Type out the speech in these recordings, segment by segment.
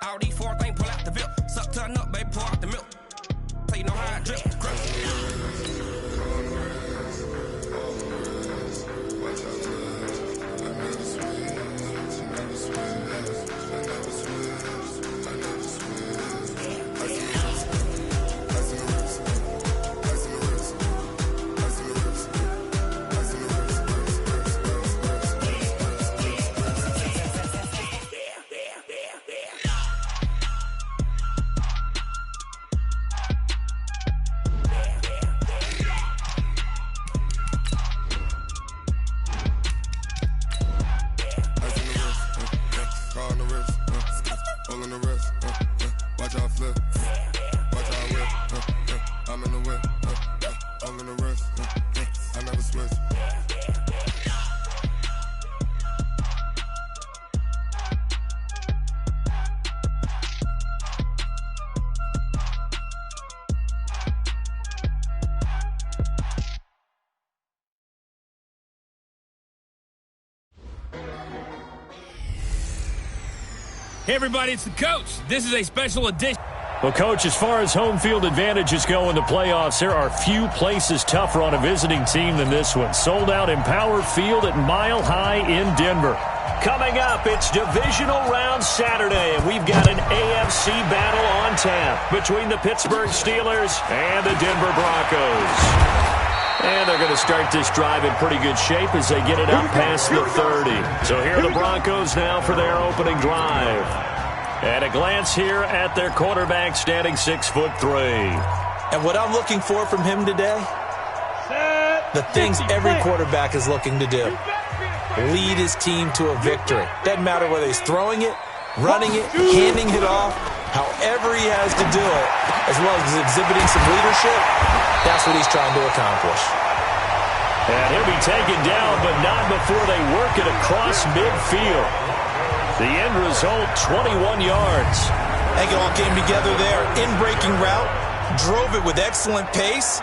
All these four things pull out the VIP. Suck, turn up, baby, pour out the milk. So you know how I drip. Hey, everybody, it's the coach. This is a special edition. Well, Coach, as far as home field advantages go in the playoffs, there are few places tougher on a visiting team than this one. Sold out Empower Field at Mile High in Denver. Coming up, it's divisional round Saturday, and we've got an AFC battle on tap between the Pittsburgh Steelers and the Denver Broncos. And they're going to start this drive in pretty good shape as they get it up past the 30. So here are the Broncos now for their opening drive. And a glance here at their quarterback standing 6'3". And what I'm looking for from him today, the things every quarterback is looking to do. Lead his team to a victory. Doesn't matter whether he's throwing it, running it, handing it off, however he has to do it, as well as exhibiting some leadership, that's what he's trying to accomplish. And he'll be taken down, but not before they work it across midfield. The end result, 21 yards. I think it all came together there. In-breaking route, drove it with excellent pace.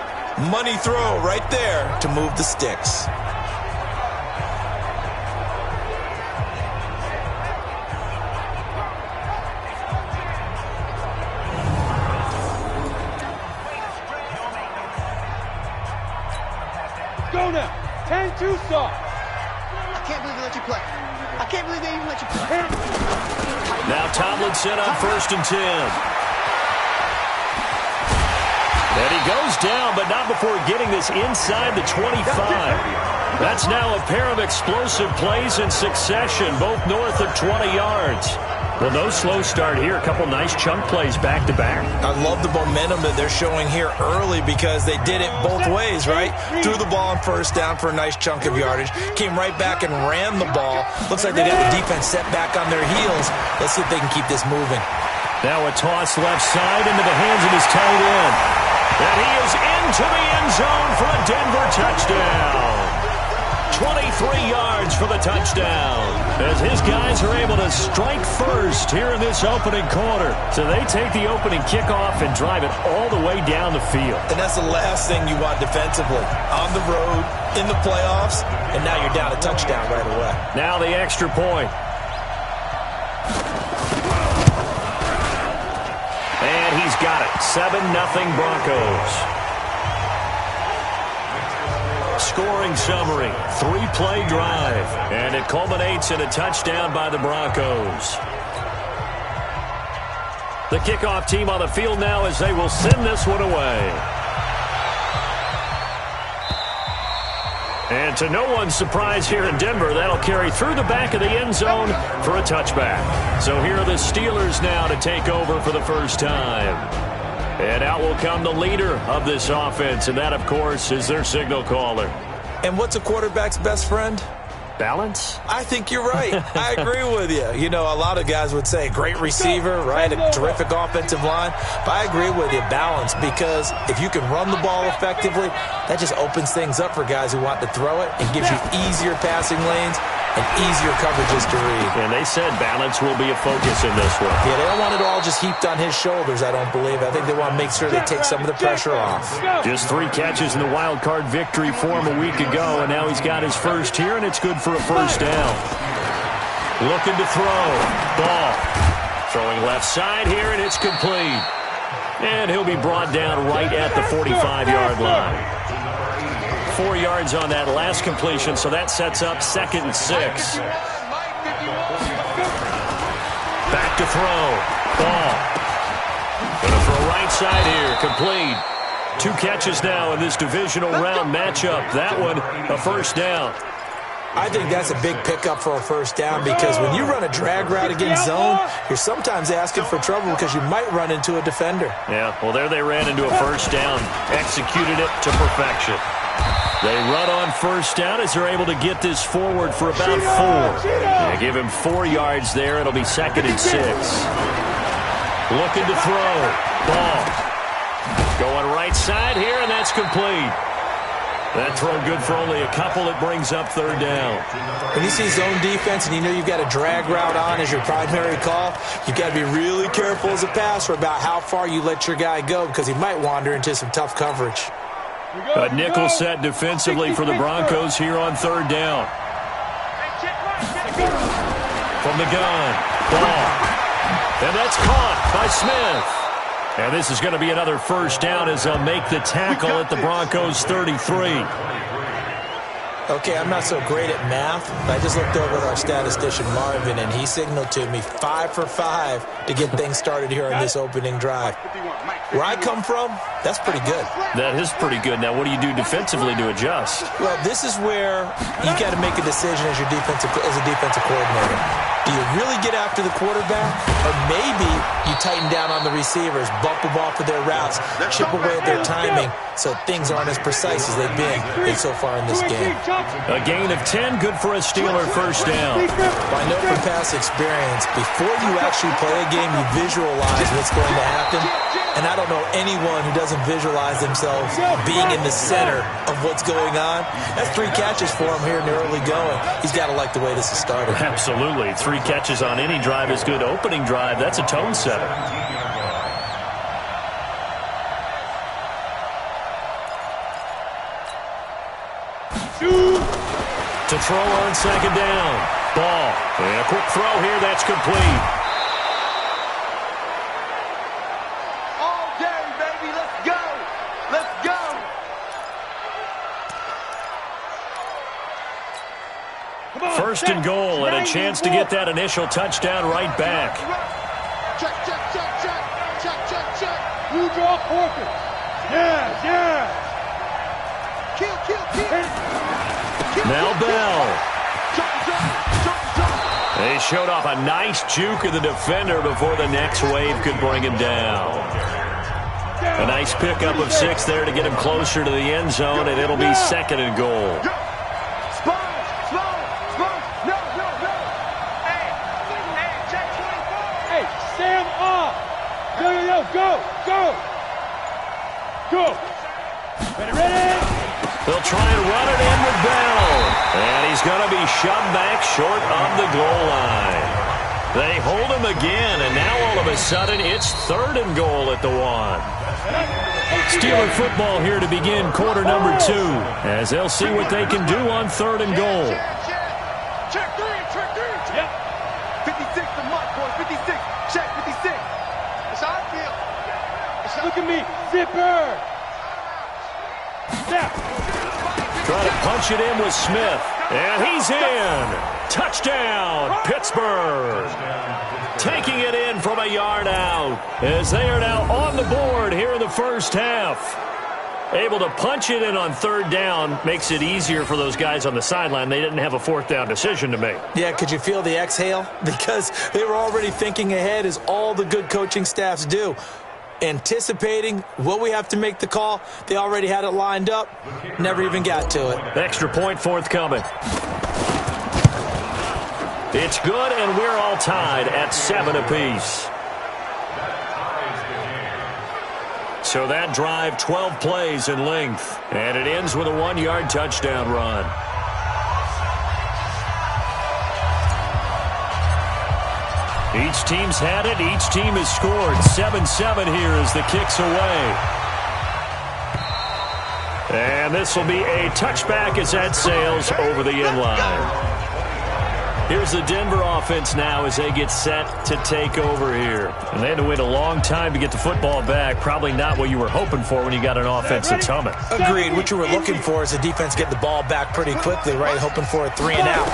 Money throw right there to move the sticks. Go now. 10-2 stop. I can't believe they let you play. I can't believe they even let you play. Now Tomlinson on 1st and 10. And he goes down, but not before getting this inside the 25. That's now a pair of explosive plays in succession, both north of 20 yards. Well, no slow start here. A couple nice chunk plays back-to-back. I love the momentum that they're showing here early because they did it both ways, right? Threw the ball on 1st down for a nice chunk of yardage. Came right back and ran the ball. Looks like they got the defense set back on their heels. Let's see if they can keep this moving. Now a toss left side into the hands of his tight end. And he is into the end zone for a Denver touchdown. 23 yards for the touchdown as his guys are able to strike first here in this opening quarter. So they take the opening kickoff and drive it all the way down the field. And that's the last thing you want defensively. On the road, in the playoffs, and now you're down a touchdown right away. Now the extra point. And he's got it. 7-0 Broncos. Scoring summary, 3-play drive, and it culminates in a touchdown by the Broncos. The kickoff team on the field now as they will send this one away. And to no one's surprise here in Denver, that'll carry through the back of the end zone for a touchback. So here are the Steelers now to take over for the first time. And out will come the leader of this offense, and that, of course, is their signal caller. And what's a quarterback's best friend? Balance? I think you're right. I agree with you. You know, a lot of guys would say great receiver, right? A terrific offensive line. But I agree with you, balance, because if you can run the ball effectively, that just opens things up for guys who want to throw it and gives you easier passing lanes and easier coverages to read. And they said balance will be a focus in this one. Yeah, they don't want it all just heaped on his shoulders, I don't believe. I think they want to make sure they take some of the pressure off. Just 3 catches in the wild card victory for him a week ago, and now he's got his first here, and it's good for a first down. Looking to throw. Ball. Throwing left side here, and it's complete. And he'll be brought down right at the 45-yard line. 4 yards on that last completion, so that sets up 2nd and 6. Back to throw. Ball. Gonna throw right side here. Complete. 2 catches now in this divisional round matchup. That one, a first down. I think that's a big pickup for a first down because when you run a drag route against zone, you're sometimes asking for trouble because you might run into a defender. Yeah, well, there they ran into a first down. Executed it to perfection. They run on first down as they're able to get this forward for about 4. They give him 4 yards there. It'll be 2nd and 6. Looking to throw. Ball. Going right side here, and that's complete. That throw good for only a couple. It brings up 3rd down. When you see zone defense and you know you've got a drag route on as your primary call, you've got to be really careful as a passer about how far you let your guy go because he might wander into some tough coverage. A nickel set defensively for the Broncos here on 3rd down. From the gun. Ball. And that's caught by Smith. And this is going to be another first down as they'll make the tackle at the Broncos' 33. Okay, I'm not so great at math, but I just looked over at our statistician, Marvin, and he signaled to me 5 for 5 to get things started here on this opening drive. Where I come from, that's pretty good. That is pretty good. Now, what do you do defensively to adjust? Well, this is where you got to make a decision as a defensive coordinator. Do you really get after the quarterback, or maybe you tighten down on the receivers, bump them off of their routes, chip away at their timing, so things aren't as precise as they've been so far in this game. A gain of 10, good for a Steeler first down. I know from past experience, before you actually play a game, you visualize what's going to happen. And I don't know anyone who doesn't visualize themselves being in the center of what's going on. That's 3 catches for him here in the early going. He's got to like the way this is started. Absolutely. 3 catches on any drive is good. Opening drive, that's a tone setter. To throw on 2nd down. Ball. And a quick throw here. That's complete. All day, baby. Let's go. Let's go. First and goal and a chance to get that initial touchdown right back. Check, check, check, check. Check, check, check. You draw forfeit. Yeah, yeah. Kill, kill, kill. Now Bell. Jump, jump, jump, jump. They showed off a nice juke of the defender before the next wave could bring him down. A nice pickup of 6 there to get him closer to the end zone, and it'll be 2nd and goal. Hey, stand up. Yo, go, go. Go. Ready? They'll try and run it in with Bell. And he's going to be shoved back short of the goal line. They hold him again, and now all of a sudden it's 3rd and goal at the 1. Steeler football here to begin quarter number 2 as they'll see what they can do on 3rd and goal. Check 3, check 3. Yep. 56 the mark, boys. 56. Check 56. That's how I feel. Look at me. Zipper. Yeah. Trying to punch it in with Smith. And he's in. Touchdown, Pittsburgh. Taking it in from a yard out as they are now on the board here in the first half. Able to punch it in on 3rd down makes it easier for those guys on the sideline. They didn't have a 4th down decision to make. Yeah, could you feel the exhale? Because they were already thinking ahead as all the good coaching staffs do. Anticipating what we have to make the call. They already had it lined up. Never even got to it. Extra point forthcoming. It's good, and we're all tied at 7 apiece. So that drive, 12 plays in length, and it ends with a 1-yard touchdown run. Each team's had it. Each team has scored. 7-7 here as the kick's away. And this will be a touchback as that sails over the end line. Here's the Denver offense now as they get set to take over here. And they had to wait a long time to get the football back. Probably not what you were hoping for when you got an offense that's humming. Agreed. What you were looking for is the defense get the ball back pretty quickly, right? Hoping for a 3 and out.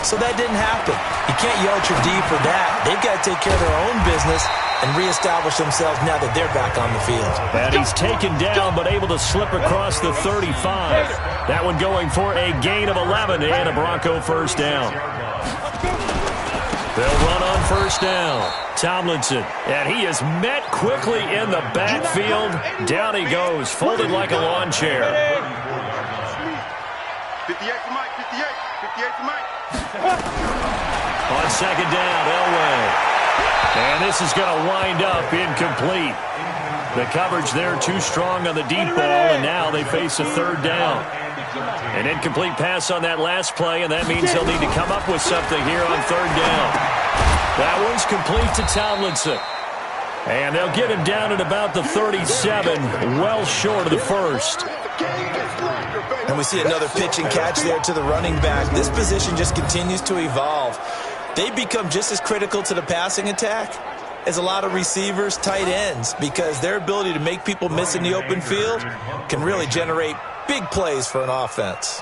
So that didn't happen. You can't yell at your D for that. They've got to take care of their own business and reestablish themselves now that they're back on the field. And he's taken down but able to slip across the 35. That one going for a gain of 11 and a Bronco first down. They'll run on first down. Tomlinson, and he is met quickly in the backfield. Down he goes, folded like a lawn chair. 58 for Mike, 58. 58 for Mike. On second down, Elway. And this is going to wind up incomplete. The coverage there too strong on the deep ball, and now they face a third down. An incomplete pass on that last play, and that means they'll need to come up with something here on third down. That one's complete to Tomlinson. And they'll get him down at about the 37, well short of the first. And we see another pitch and catch there to the running back. This position just continues to evolve. They become just as critical to the passing attack as a lot of receivers, tight ends, because their ability to make people miss in the open field can really generate big plays for an offense.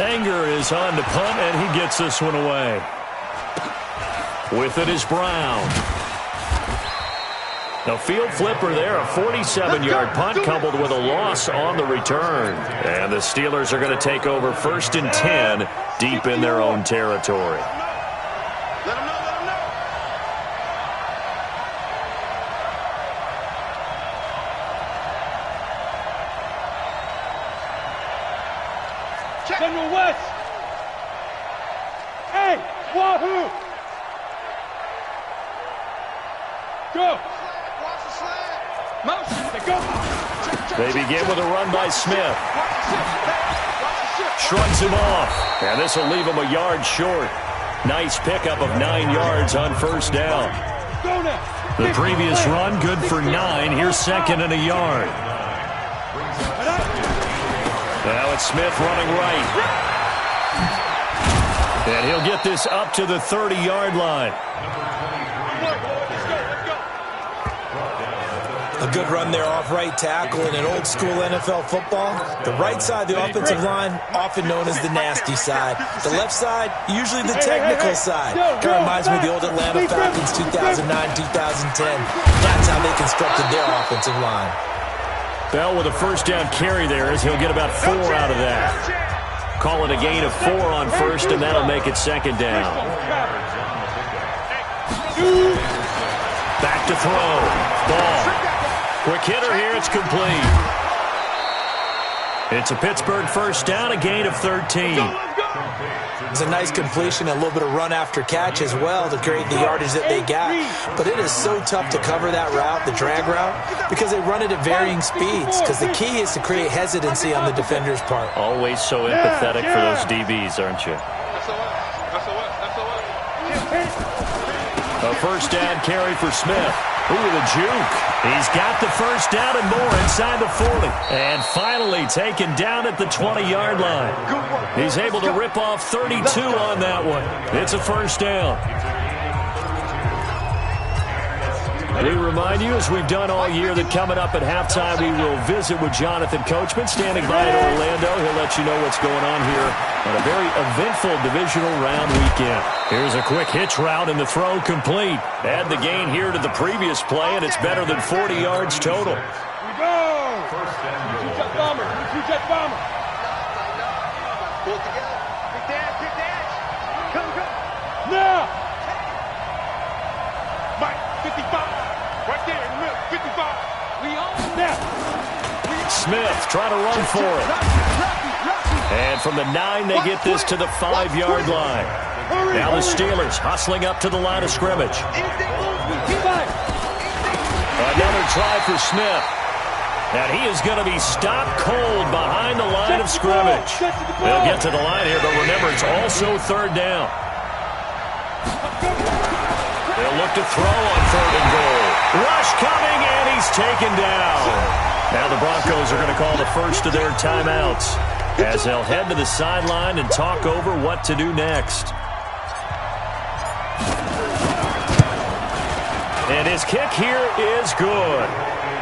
Anger is on to punt, and he gets this one away. With it is Brown. A field flipper there, a 47-yard punt coupled with a loss on the return. And the Steelers are going to take over 1st and 10 deep in their own territory. Let him know, let him know. General West. Hey, Wahoo. Go. Watch the slant. Motion. Go. They begin with a run by Smith. Shrugs him off. And this will leave him a yard short. Nice pickup of 9 yards on first down. Go now. The previous run good for 9. Here's 2nd and a yard. Now it's Smith running right. And he'll get this up to the 30-yard line. A good run there off right tackle in an old-school NFL football. The right side, the offensive line, often known as the nasty side. The left side, usually the technical side. Kind of reminds me of the old Atlanta Falcons 2009-2010. That's how they constructed their offensive line. Bell with a first down carry there as he'll get about 4 out of that. Call it a gain of 4 on first, and that'll make it 2nd down. Back to throw. Ball. Quick hitter here, it's complete. It's a Pittsburgh first down, a gain of 13. It's a nice completion, a little bit of run after catch as well to create the yardage that they got. But it is so tough to cover that route, the drag route, because they run it at varying speeds. Because the key is to create hesitancy on the defender's part. Always so empathetic for those DBs, aren't you? A first down carry for Smith. Ooh, the juke. He's got the first down and more inside the 40. And finally taken down at the 20-yard line. He's able to rip off 32 on that one. It's a first down. We remind you, as we've done all year, that coming up at halftime, we will visit with Jonathan Coachman standing by in Orlando. He'll let you know what's going on here on a very eventful divisional round weekend. Here's a quick hitch route, and the throw complete. Add the gain here to the previous play, and it's better than 40 yards total. We go. Two-jet bomber. Two-jet bomber. Pull it together. Big dash. Come. Now. Mike, 55. Right there in the middle, 55. We on now. Smith trying to run for it. And from the 9, they get this to the 5-yard line. Now the Steelers hustling up to the line of scrimmage. Another try for Smith. And he is going to be stopped cold behind the line of scrimmage. They'll get to the line here, but remember, it's also third down. They'll look to throw on 3rd and goal. Rush coming, and he's taken down. Now the Broncos are going to call the first of their timeouts. as they'll head to the sideline and talk over what to do next. And his kick here is good.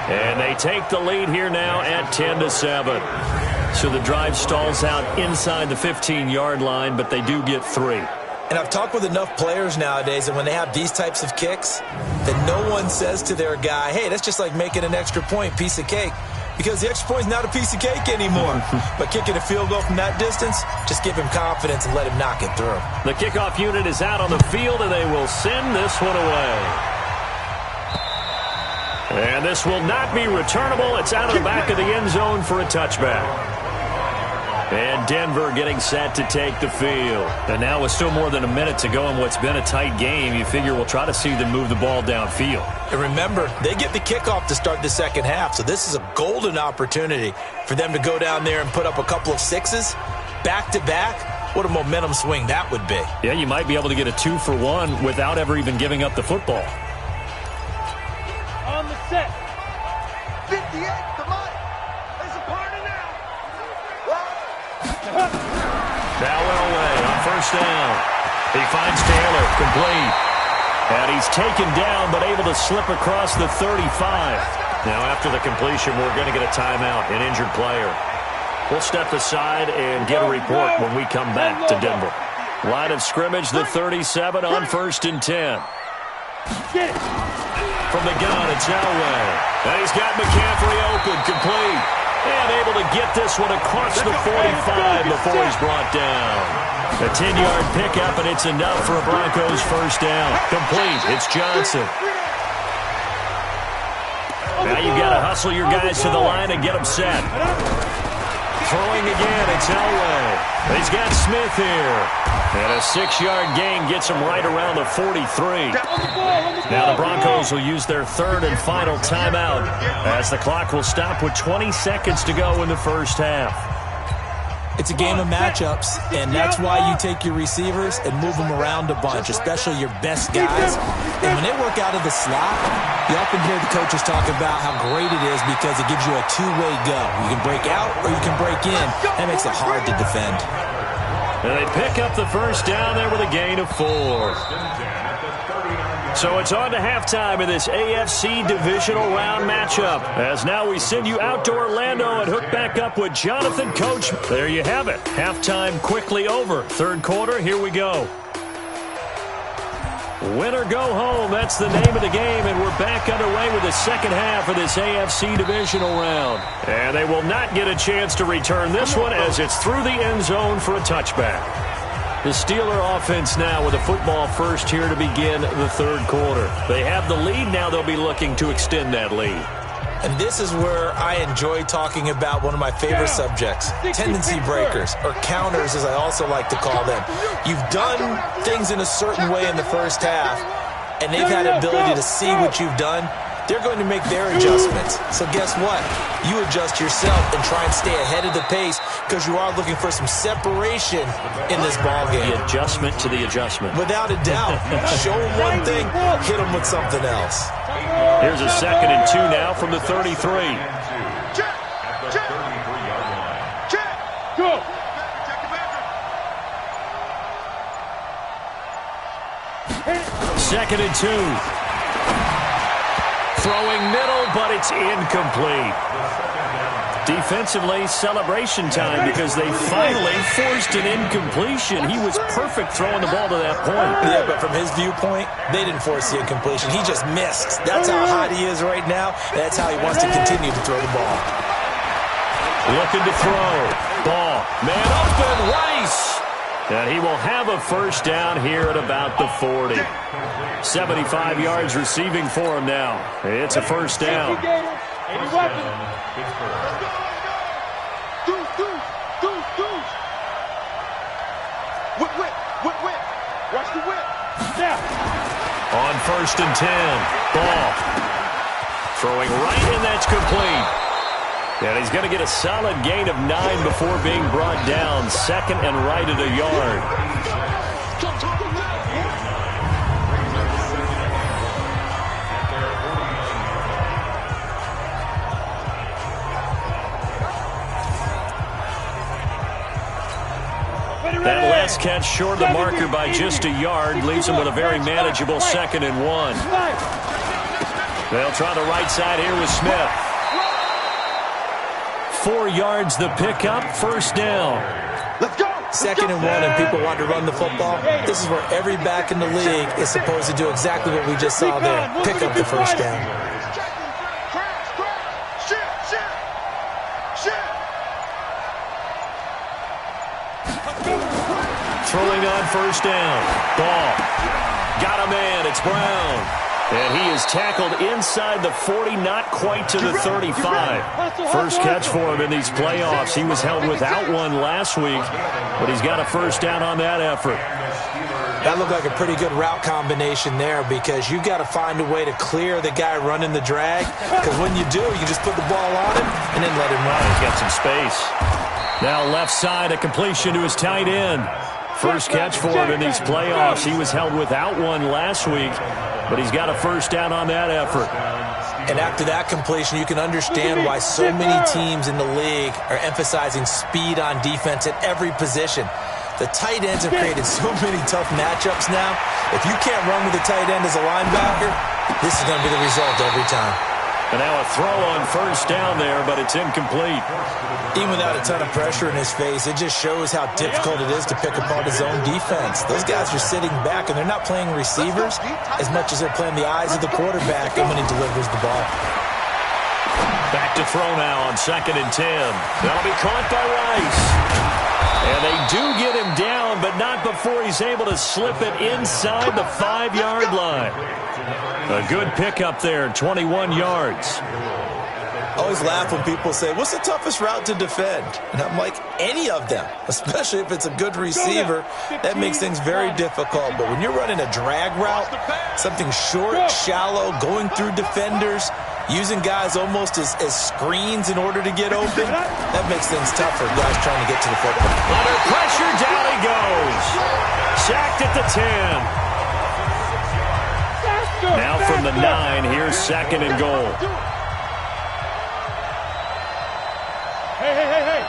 And they take the lead here now at 10-7. So the drive stalls out inside the 15-yard line, but they do get 3. And I've talked with enough players nowadays that when they have these types of kicks, that no one says to their guy, hey, that's just like making an extra point, piece of cake. Because the extra point is not a piece of cake anymore. But kicking a field goal from that distance, just give him confidence and let him knock it through. The kickoff unit is out on the field, and they will send this one away. And this will not be returnable. It's out of the back of the end zone for a touchback. And Denver getting set to take the field. And now with still more than a minute to go in what's been a tight game, you figure we'll try to see them move the ball downfield. And remember, they get the kickoff to start the second half, so this is a golden opportunity for them to go down there and put up a couple of sixes back-to-back. What a momentum swing that would be. Yeah, you might be able to get a 2-for-1 without ever even giving up the football. On the set. 58, the mic. There's a partner now. Now Elway on first down. He finds Taylor, complete. And he's taken down, but able to slip across the 35. Now after the completion, we're going to get a timeout, an injured player. We'll step aside and get a report when we come back to Denver. Line of scrimmage, the 37 on 1st and 10. From the gun, it's Elway. And he's got McCaffrey open, complete. And able to get this one across the 45 before he's brought down. A 10-yard pickup, and it's enough for a Broncos first down. Complete. It's Johnson. Now you've got to hustle your guys to the line and get them set. Throwing again, it's Elway. He's got Smith here. And a 6-yard gain gets him right around the 43. Now the Broncos will use their third and final timeout as the clock will stop with 20 seconds to go in the first half. It's a game of matchups, and that's why you take your receivers and move them around a bunch, especially your best guys. And when they work out of the slot, you often hear the coaches talk about how great it is because it gives you a two-way go. You can break out or you can break in. That makes it hard to defend. And they pick up the first down there with a gain of 4. So it's on to halftime in this AFC divisional round matchup. As now we send you out to Orlando and hook back up with Jonathan Coach. There you have it. Halftime quickly over. Third quarter, here we go. Win or go home, that's the name of the game, and we're back underway with the second half of this AFC divisional round. And they will not get a chance to return this one as it's through the end zone for a touchback. The Steeler offense now with a football first here to begin the third quarter. They have the lead, now they'll be looking to extend that lead. And this is where I enjoy talking about one of my favorite subjects, tendency breakers, or counters as I also like to call them. You've done things in a certain way in the first half, and they've had the ability to see what you've done. They're going to make their adjustments. So guess what? You adjust yourself and try and stay ahead of the pace because you are looking for some separation in this ballgame. The adjustment to the adjustment. Without a doubt. Show them one thing, hit them with something else. Here's a 2nd and 2 now from the 33. Check. Check. Check. Go. 2nd and 2. Throwing middle, but it's incomplete. Defensively, celebration time because they finally forced an incompletion. He was perfect throwing the ball to that point. Yeah, but from his viewpoint, they didn't force the incompletion. He just missed. That's how hot he is right now, and that's how he wants to continue to throw the ball. Looking to throw. Ball. Man open, Rice. And he will have a first down here at about the 40. 75 yards receiving for him now. It's a first down. Any weapon. Deuce. Whip. Watch the whip. Snap. On 1st and 10. Ball. Throwing right, and that's complete. And he's going to get a solid gain of 9 before being brought down. 2nd and right at a yard. Last catch short of the marker by just a yard. Leaves him with a very manageable 2nd and 1. They'll try the right side here with Smith. 4 yards the pickup, 1st down. Let's go. 2nd and 1 and people want to run the football. This is where every back in the league is supposed to do exactly what we just saw there. Pick up the 1st down. Throwing on 1st down. Ball. Got a man. It's Brown. And he is tackled inside the 40, not quite to the 35. First catch for him in these playoffs. He was held without one last week, but he's got a 1st down on that effort. That looked like a pretty good route combination there because you've got to find a way to clear the guy running the drag, because when you do, you just put the ball on him and then let him run. He's got some space. Now left side, a completion to his tight end. First catch for him in these playoffs. He was held without one last week, but he's got a 1st down on that effort. And after that completion, you can understand why so many teams in the league are emphasizing speed on defense at every position. The tight ends have created so many tough matchups now. If you can't run with the tight end as a linebacker, this is going to be the result every time. And now a throw on 1st down there, but it's incomplete. Even without a ton of pressure in his face, it just shows how difficult it is to pick apart his own defense. Those guys are sitting back, and they're not playing receivers as much as they're playing the eyes of the quarterback and when he delivers the ball. Back to throw now on 2nd and 10. That'll be caught by Rice. And they do get him down, but not before he's able to slip it inside the 5-yard line. A good pickup there, 21 yards. I always laugh when people say, what's the toughest route to defend? And I'm like, any of them, especially if it's a good receiver. That makes things very difficult. But when you're running a drag route, something short, shallow, going through defenders, using guys almost as screens in order to get open, that makes things tough for guys trying to get to the football. Under pressure, down he goes. Sacked at the 10. Now from the 9, here's 2nd and goal. Hey.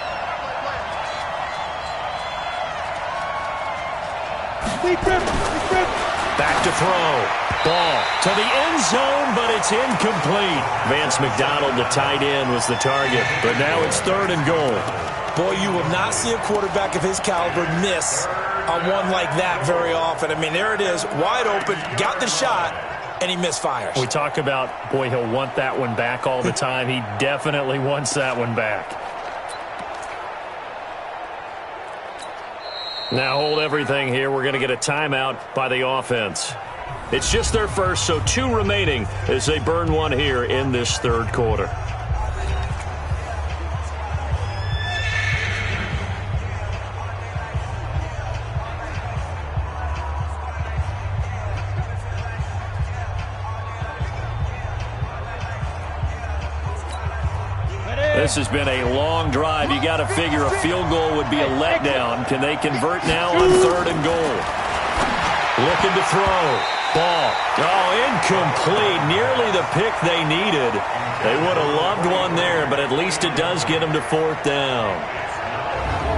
Back to throw. Ball to the end zone, but it's incomplete. Vance McDonald, the tight end, was the target. But now it's 3rd and goal. Boy, you will not see a quarterback of his caliber miss on one like that very often. I mean, there it is, wide open, got the shot, and he misfires. We talk about, boy, he'll want that one back all the time. He definitely wants that one back. Now hold everything here. We're going to get a timeout by the offense. It's just their first, so 2 remaining as they burn one here in this 3rd quarter. This has been a long drive. You got to figure a field goal would be a letdown. Can they convert now on 3rd and goal? Looking to throw. Ball. Oh, incomplete. Nearly the pick they needed. They would have loved one there, but at least it does get them to 4th down.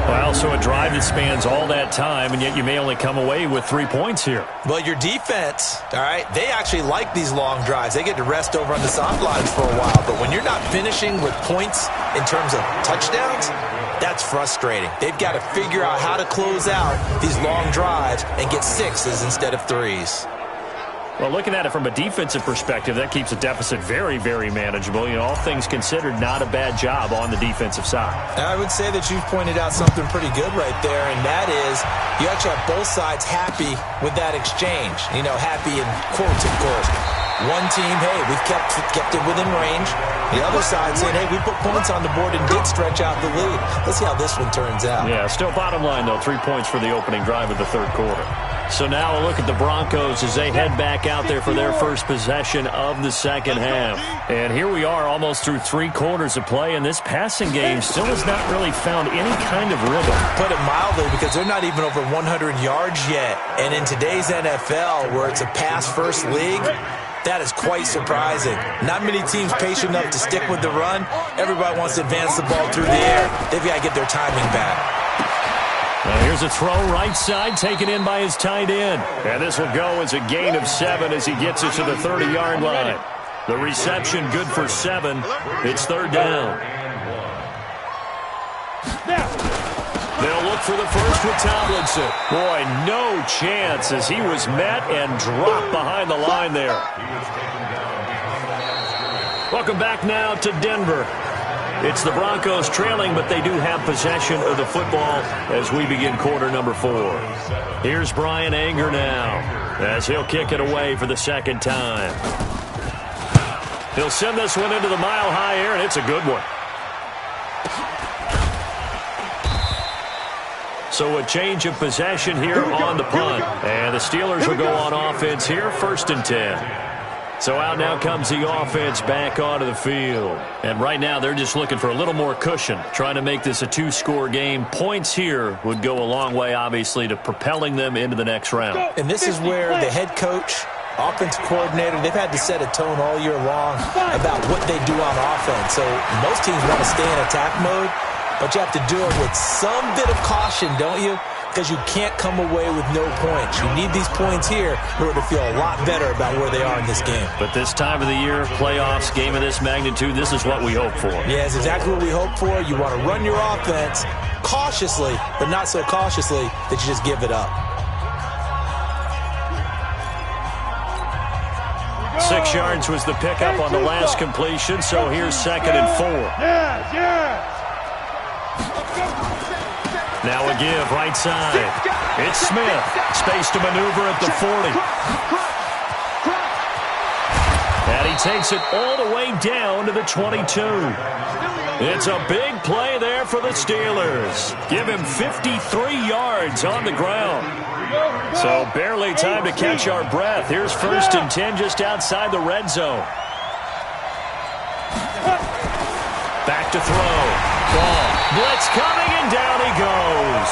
Well, so a drive that spans all that time, and yet you may only come away with 3 points here. Well, your defense, all right, they actually like these long drives. They get to rest over on the sidelines for a while. But when you're not finishing with points in terms of touchdowns, that's frustrating. They've got to figure out how to close out these long drives and get 6s instead of 3s. Well, looking at it from a defensive perspective, that keeps the deficit very, very manageable. You know, all things considered, not a bad job on the defensive side. I would say that you've pointed out something pretty good right there, and that is you actually have both sides happy with that exchange. You know, happy in quotes, of course. One team, hey, we've kept it within range. The other side saying, hey, we put points on the board and did stretch out the lead. Let's see how this one turns out. Yeah, still bottom line, though, 3 points for the opening drive of the 3rd quarter. So now a look at the Broncos as they head back out there for their first possession of the 2nd half. And here we are almost through 3 quarters of play, and this passing game still has not really found any kind of rhythm. Put it mildly, because they're not even over 100 yards yet. And in today's NFL, where it's a pass-first league, that is quite surprising. Not many teams patient enough to stick with the run. Everybody wants to advance the ball through the air. They've got to get their timing back. Now here's a throw right side, taken in by his tight end. And this will go as a gain of 7 as he gets it to the 30-yard line. The reception good for 7. It's third down. They'll look for the first with Tomlinson. Boy, no chance as he was met and dropped behind the line there. Welcome back now to Denver. It's the Broncos trailing, but they do have possession of the football as we begin quarter number 4. Here's Brian Anger now as he'll kick it away for the second time. He'll send this one into the mile-high air, and it's a good one. So a change of possession here on the punt. And the Steelers will go on offense here, 1st and 10. So out now comes the offense back onto the field. And right now they're just looking for a little more cushion, trying to make this a 2-score game. Points here would go a long way, obviously, to propelling them into the next round. And this is where the head coach, offensive coordinator, they've had to set a tone all year long about what they do on offense. So most teams want to stay in attack mode, but you have to do it with some bit of caution, don't you? Because you can't come away with no points. You need these points here in order to feel a lot better about where they are in this game. But this time of the year, playoffs, game of this magnitude, this is what we hope for. Yeah, it's exactly what we hope for. You want to run your offense cautiously, but not so cautiously that you just give it up. 6 yards was the pickup on the last completion, so here's 2nd and 4. Yes. Now a give, right side. It's Smith. Space to maneuver at the 40. And he takes it all the way down to the 22. It's a big play there for the Steelers. Give him 53 yards on the ground. So barely time to catch our breath. Here's 1st and 10 just outside the red zone. Back to throw. Ball. Blitz coming, and down he goes.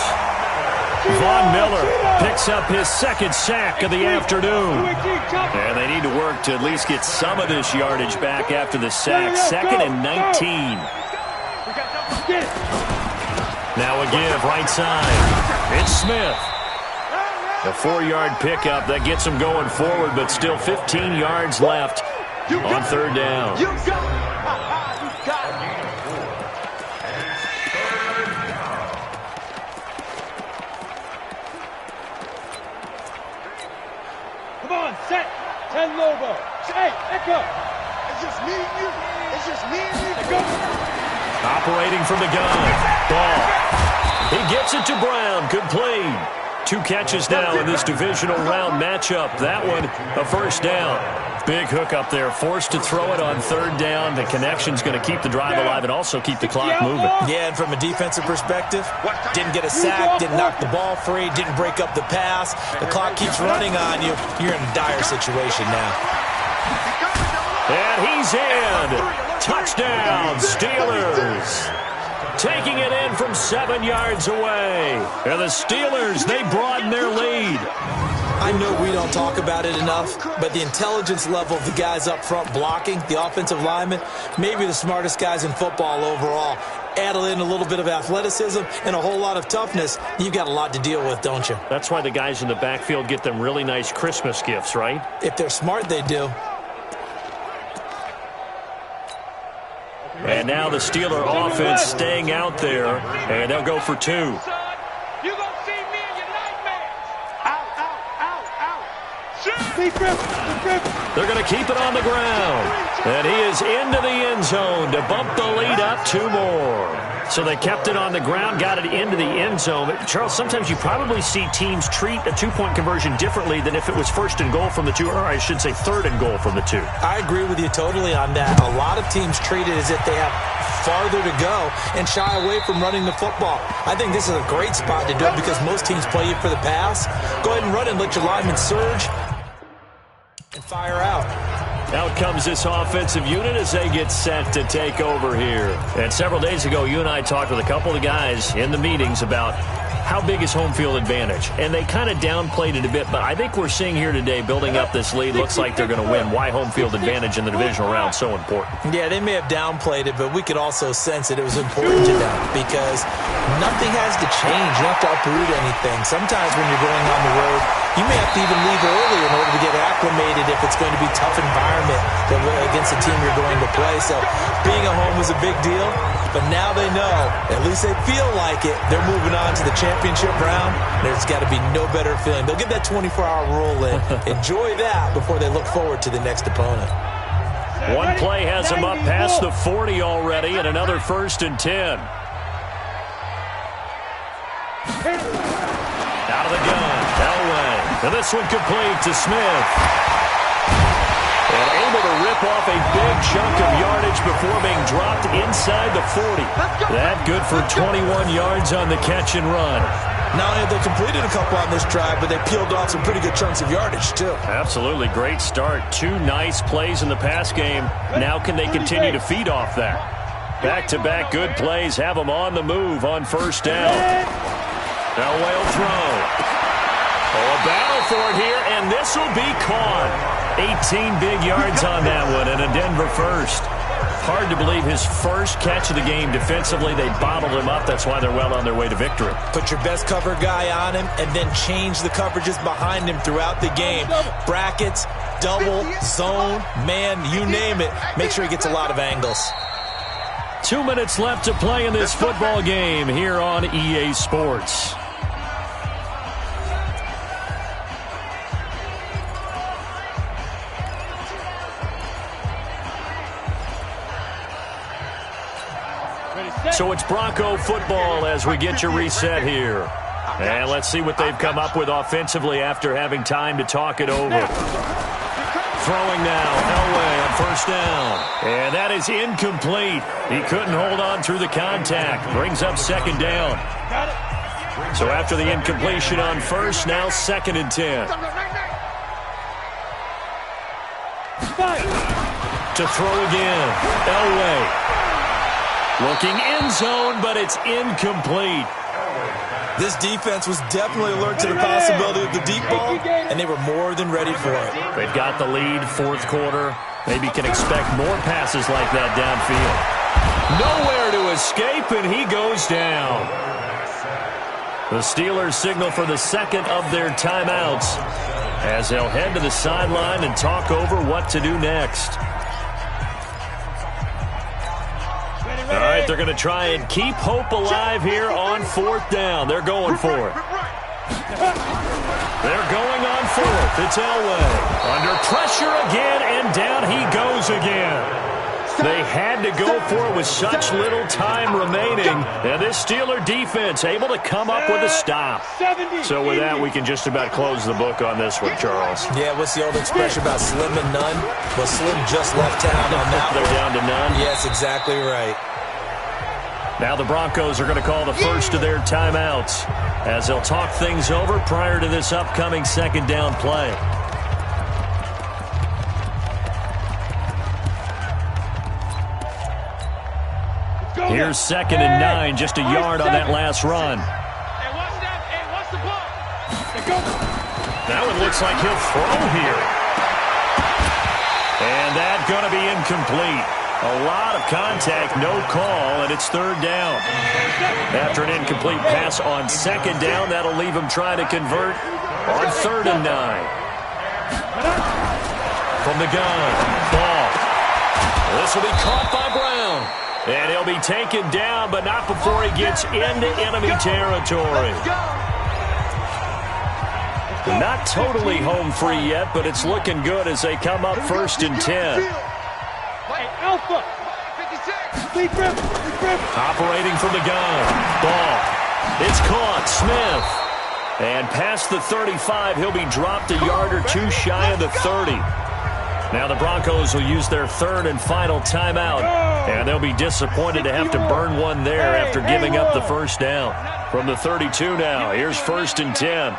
Von Miller picks up his 2nd sack of the afternoon. And they need to work to at least get some of this yardage back after the sack. 2nd and 19. Now a give, right side. It's Smith. A 4-yard pickup that gets him going forward, but still 15 yards left on third down. Come on, set. 10 Lobo. Hey, echo. It's just me and you. It's just me and you. Go. Operating from the gun. Ball. He gets it to Brown. Complete. 2 catches now in this divisional round matchup. That one, a first down. Big hook up there. Forced to throw it on third down. The connection's going to keep the drive alive and also keep the clock moving. Yeah, and from a defensive perspective, didn't get a sack, didn't knock the ball free, didn't break up the pass. The clock keeps running on you. You're in a dire situation now. And he's in. Touchdown, Steelers. Taking it in from 7 yards away. And the Steelers, they broaden their lead. I know we don't talk about it enough, but the intelligence level of the guys up front blocking, the offensive linemen, maybe the smartest guys in football overall. Add in a little bit of athleticism and a whole lot of toughness, you've got a lot to deal with, don't you? That's why the guys in the backfield get them really nice Christmas gifts, right? If they're smart, they do. And now the Steeler offense staying out there, and they'll go for 2. You gonna see me in your nightmares. Out, out, out, out. Deep grip, deep grip. They're going to keep it on the ground. And he is into the end zone to bump the lead up 2 more. So they kept it on the ground, got it into the end zone. Charles, sometimes you probably see teams treat a 2-point conversion differently than if it was 1st and goal from the 2, or I should say 3rd and goal from the 2. I agree with you totally on that. A lot of teams treat it as if they have farther to go and shy away from running the football. I think this is a great spot to do it because most teams play you for the pass. Go ahead and run and let your linemen surge and fire out. Out comes this offensive unit as they get set to take over here. And several days ago, you and I talked with a couple of the guys in the meetings about how big is home field advantage? And they kind of downplayed it a bit, but I think we're seeing here today, building up this lead, looks like they're going to win. Why home field advantage in the divisional round so important? Yeah, they may have downplayed it, but we could also sense it was important to them because nothing has to change. You don't have to uproot anything. Sometimes when you're going on the road, you may have to even leave early in order to get acclimated if it's going to be a tough environment against the team you're going to play. So being at home is a big deal, but now they know, at least they feel like it, they're moving on to the championship round. There's got to be no better feeling. They'll get that 24-hour rule in. Enjoy that before they look forward to the next opponent. One play has them up past the 40 already, and another 1st and 10. Out of the gun, Elway. And this one complete to Smith. And able to rip off a big chunk of yardage before being dropped inside the 40. That good for 21 yards on the catch and run. Not only have they completed a couple on this drive, but they peeled off some pretty good chunks of yardage, too. Absolutely. Great start. 2 nice plays in the pass game. Now can they continue to feed off that? Back-to-back good plays have them on the move on 1st down. Elway will throw. Oh, a battle for it here, and this will be caught. 18 big yards on that one, and a Denver first. Hard to believe his first catch of the game defensively. They bottled him up. That's why they're well on their way to victory. Put your best cover guy on him and then change the coverages behind him throughout the game. Brackets, double, zone, man, you name it. Make sure he gets a lot of angles. 2 minutes left to play in this football game here on EA Sports. So it's Bronco football as we get you reset here. And let's see what they've come up with offensively after having time to talk it over. Throwing now, Elway on 1st down. And that is incomplete. He couldn't hold on through the contact. Brings up 2nd down. So after the incompletion on 1st, now 2nd and 10. To throw again, Elway. Looking end zone, but it's incomplete. This defense was definitely alert to the possibility of the deep ball, and they were more than ready for it. They've got the lead, 4th quarter. Maybe can expect more passes like that downfield. Nowhere to escape, and he goes down. The Steelers signal for the 2nd of their timeouts as they'll head to the sideline and talk over what to do next. All right, they're going to try and keep hope alive here on 4th down. They're going for it. They're going on 4th. It's Elway. Under pressure again, and down he goes again. They had to go for it with such little time remaining. And this Steeler defense able to come up with a stop. So with that, we can just about close the book on this one, Charles. Yeah, what's the old expression about slim and none? Well, Slim just left town on that. They're down to none? Yes, exactly right. Now the Broncos are going to call the first of their timeouts as they'll talk things over prior to this upcoming 2nd down play. Here's 2nd and 9, just a yard on that last run. That one looks like he'll throw here. And that's going to be incomplete. A lot of contact, no call, and it's 3rd down. After an incomplete pass on 2nd down, that'll leave him trying to convert on 3rd and 9. From the gun, ball. This will be caught by Brown. And he'll be taken down, but not before he gets into enemy territory. Not totally home free yet, but it's looking good as they come up 1st and 10. Operating from the gun. Ball. It's caught. Smith. And past the 35, he'll be dropped a yard or 2 shy of the 30. Now the Broncos will use their 3rd and final timeout, and they'll be disappointed to have to burn one there after giving up the 1st down. From the 32 now, here's 1st and 10.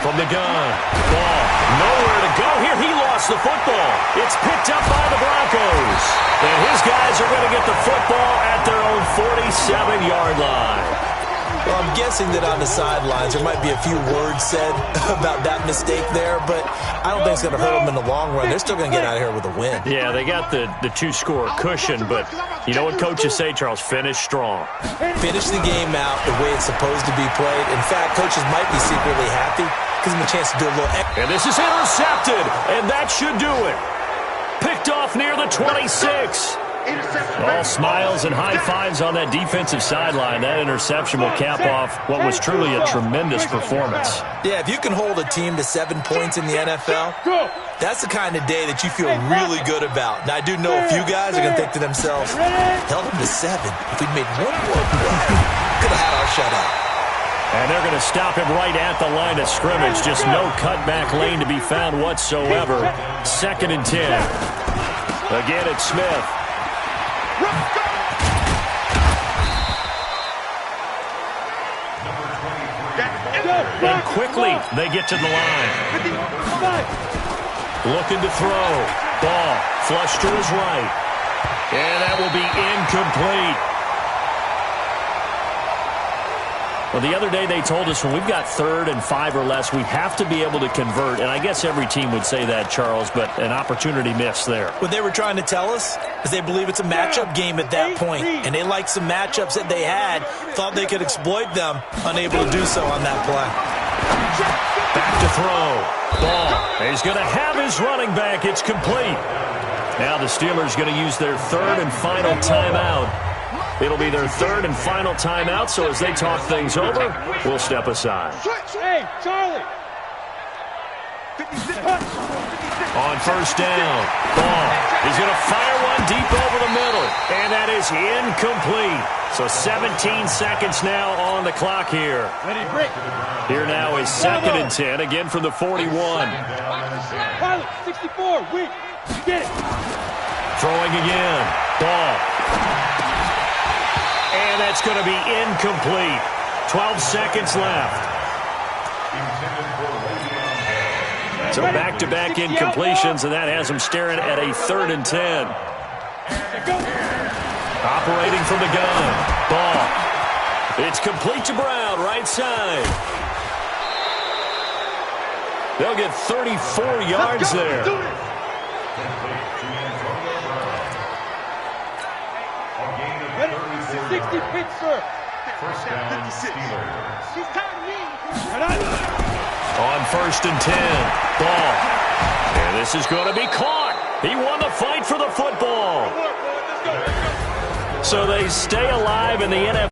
From the gun, ball, nowhere to go. Here he lost the football. It's picked up by the Broncos. And his guys are going to get the football at their own 47-yard line. Well, I'm guessing that on the sidelines there might be a few words said about that mistake there, but I don't think it's going to hurt them in the long run. They're still going to get out of here with a win. Yeah, they got the two-score cushion, but you know what coaches say, Charles? Finish strong. Finish the game out the way it's supposed to be played. In fact, coaches might be secretly happy. Gives them a chance to do a little extra. And this is intercepted, and that should do it. Picked off near the 26. All smiles and high fives on that defensive sideline. That interception will cap off what was truly a tremendous performance. Yeah, if you can hold a team to 7 points in the NFL, that's the kind of day that you feel really good about. Now, I do know a few guys are going to think to themselves, held them to 7. If we'd made one more play, could have had our shutout. And they're going to stop him right at the line of scrimmage. Just no cutback lane to be found whatsoever. 2nd and 10. Again, it's Smith. And quickly, they get to the line. Looking to throw. Ball flushed to his right. And that will be incomplete. Well, the other day they told us when we've got 3rd and 5 or less, we have to be able to convert. And I guess every team would say that, Charles, but an opportunity missed there. What they were trying to tell us is they believe it's a matchup game at that point, and they liked some matchups that they had, thought they could exploit them, unable to do so on that play. Back to throw. Ball. He's going to have his running back. It's complete. Now the Steelers going to use their 3rd and final timeout. It'll be their 3rd and final timeout, so as they talk things over, we'll step aside. Hey, Charlie! On 1st down, Ball. He's going to fire one deep over the middle, and that is incomplete. So 17 seconds now on the clock here. Here now is 2nd and 10, again from the 41. Pilot, 64, weak. Get it. Throwing again, Ball. And that's going to be incomplete. 12 seconds left. So back-to-back incompletions, and that has them staring at a 3rd and 10. Operating from the gun. Ball. It's complete to Brown, right side. They'll get 34 yards there. On 1st and 10, Ball. And this is going to be caught. He won the fight for the football. So they stay alive in the NFL.